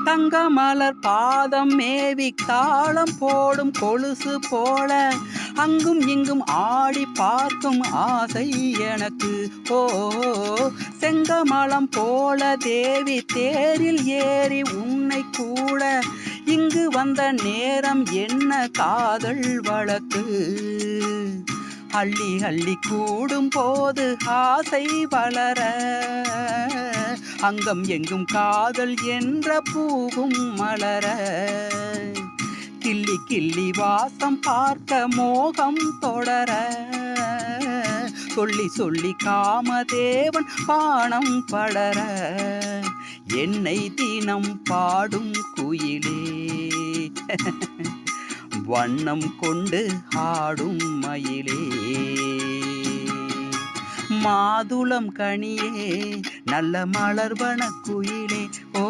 தங்க மலர் பாதம் மேவி தாளம் போடும் கொலுசு போல அங்கும் இங்கும் ஆடி பார்க்கும் ஆசை எனக்கு. ஓ செங்கமலம் போல தேவி தேரில் ஏறி உன்னை கூட இங்கு வந்த நேரம் என்ன காதல் வழக்கு. அள்ளி அள்ளி கூடும் போது ஆசை வளர அங்கம் எங்கும் காதல் என்ற பூவும் மலர கிள்ளி கிள்ளி வாசம் பார்க்க மோகம் தொடர சொல்லி சொல்லி காமதேவன் பானம் படர என்னை தினம் பாடும் குயிலே வண்ணம் கொண்டு ஆடும் மயிலே மாதுளம் கனியே நல்ல மலர்வன குயிலே. ஓ